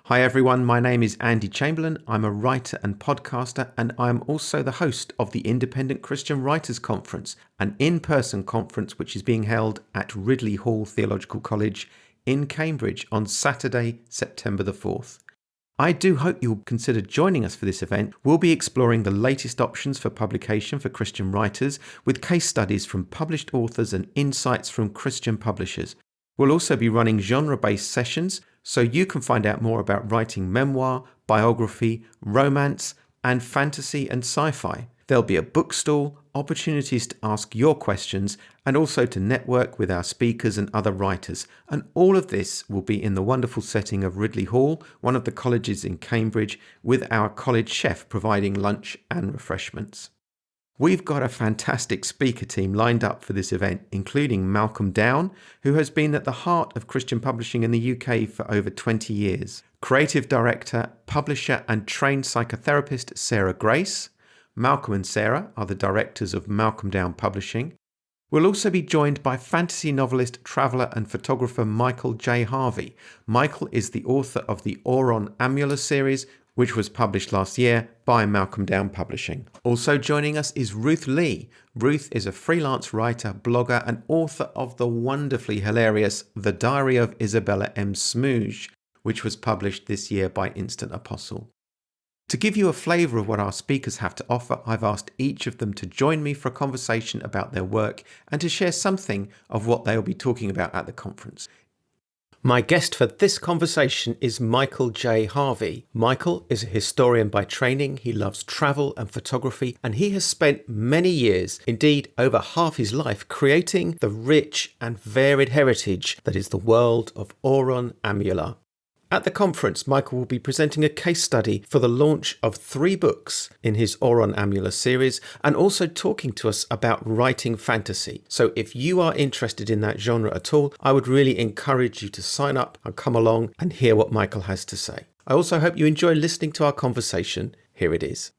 Hi everyone, my name is Andy Chamberlain. I'm a writer and podcaster, and I'm also the host of the Independent Christian Writers Conference, an in-person conference which is being held at Ridley Hall Theological College in Cambridge on Saturday, September the 4th. I do hope you'll consider joining us for this event. We'll be exploring the latest options for publication for Christian writers with case studies from published authors and insights from Christian publishers. We'll also be running genre-based sessions so you can find out more about writing memoir, biography, romance, and fantasy and sci-fi. There'll be a bookstall, opportunities to ask your questions, and also to network with our speakers and other writers. And all of this will be in the wonderful setting of Ridley Hall, one of the colleges in Cambridge, with our college chef providing lunch and refreshments. We've got a fantastic speaker team lined up for this event, including Malcolm Down, who has been at the heart of Christian publishing in the UK for over 20 years. Creative director, publisher and trained psychotherapist Sarah Grace. Malcolm and Sarah are the directors of Malcolm Down Publishing. We'll also be joined by fantasy novelist, traveller and photographer Michael J Harvey. Michael is the author of the Auron Amula series, which was published last year by Malcolm Down Publishing. Also joining us is Ruth Lee. Ruth is a freelance writer, blogger and author of the wonderfully hilarious The Diary of Isabella M. Smooge, which was published this year by Instant Apostle. To give you a flavour of what our speakers have to offer, I've asked each of them to join me for a conversation about their work and to share something of what they'll be talking about at the conference. My guest for this conversation is Michael J Harvey. Michael is a historian by training. He loves travel and photography, and he has spent many years, indeed over half his life, creating the rich and varied heritage that is the world of Auron Amula. At the conference, Michael will be presenting a case study for the launch of 3 books in his Auron Amula series and also talking to us about writing fantasy. So if you are interested in that genre at all, I would really encourage you to sign up and come along and hear what Michael has to say. I also hope you enjoy listening to our conversation. Here it is.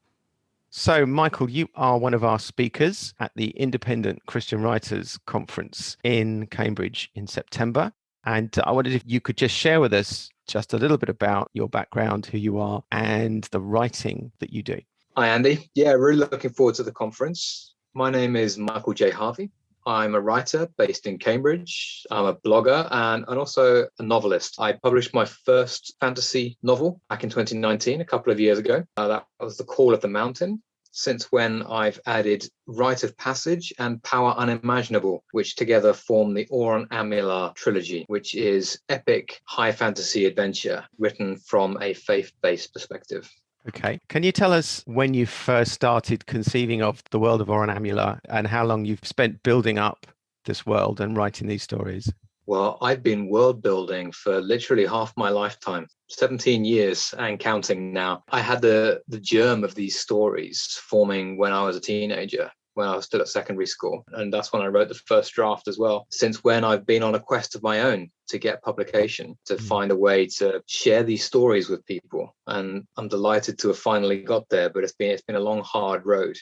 So, Michael, you are one of our speakers at the Independent Christian Writers Conference in Cambridge in September. And I wondered if you could just share with us just a little bit about your background, who you are, and the writing that you do. Hi, Andy. Yeah, really looking forward to the conference. My name is Michael J Harvey. I'm a writer based in Cambridge. I'm a blogger and also a novelist. I published my first fantasy novel back in 2019, a couple of years ago. That was The Call of the Mountain. Since when I've added Rite of Passage and Power Unimaginable, which together form the Auron Amula trilogy, which is epic high fantasy adventure written from a faith-based perspective. Okay. Can you tell us when you first started conceiving of the world of Auron Amula and how long you've spent building up this world and writing these stories? Well, I've been world building for literally half my lifetime, 17 years and counting now. I had the germ of these stories forming when I was a teenager, when I was still at secondary school. And that's when I wrote the first draft as well. Since when I've been on a quest of my own to get publication, to find a way to share these stories with people. And I'm delighted to have finally got there, but it's been a long, hard road.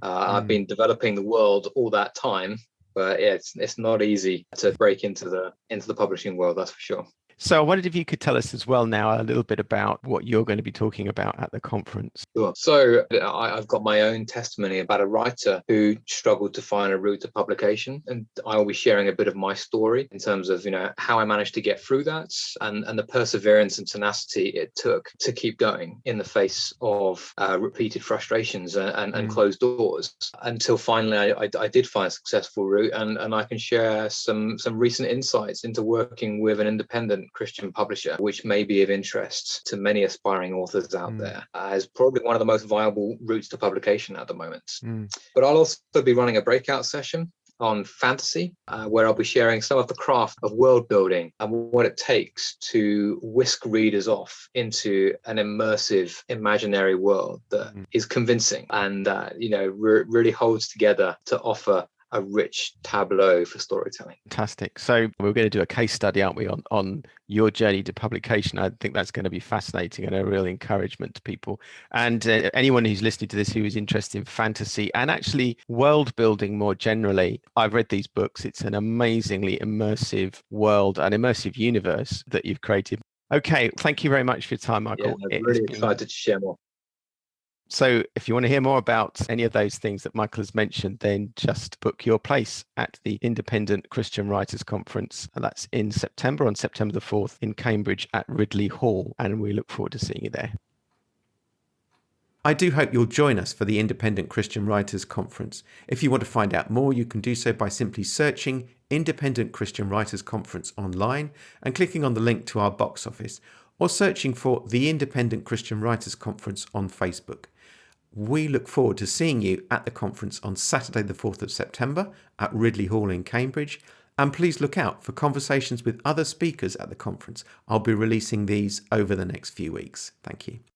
I've been developing the world all that time. But yeah, it's not easy to break into the publishing world, that's for sure. So I wondered if you could tell us as well now a little bit about what you're going to be talking about at the conference. Sure. So I've got my own testimony about a writer who struggled to find a route to publication. And I will be sharing a bit of my story in terms of, how I managed to get through that and the perseverance and tenacity it took to keep going in the face of repeated frustrations and closed doors until finally I did find a successful route. And I can share some recent insights into working with an independent Christian publisher, which may be of interest to many aspiring authors out there, as probably one of the most viable routes to publication at the moment. But I'll also be running a breakout session on fantasy, where I'll be sharing some of the craft of world building and what it takes to whisk readers off into an immersive imaginary world that is convincing and really holds together to offer a rich tableau for storytelling. Fantastic. So we're going to do a case study, aren't we, on your journey to publication. I think that's going to be fascinating and a real encouragement to people. And anyone who's listening to this who is interested in fantasy and actually world building more generally, I've read these books. It's an amazingly immersive world, an immersive universe that you've created. Okay, thank you very much for your time, Yeah, Michael. I'm It has really been excited to share more. so. If you want to hear more about any of those things that Michael has mentioned, then just book your place at the Independent Christian Writers Conference. And that's in September, on September the 4th in Cambridge at Ridley Hall. And we look forward to seeing you there. I do hope you'll join us for the Independent Christian Writers Conference. If you want to find out more, you can do so by simply searching Independent Christian Writers Conference online and clicking on the link to our box office, or searching for the Independent Christian Writers Conference on Facebook. We look forward to seeing you at the conference on Saturday the 4th of September at Ridley Hall in Cambridge. And please look out for conversations with other speakers at the conference. I'll be releasing these over the next few weeks. Thank you.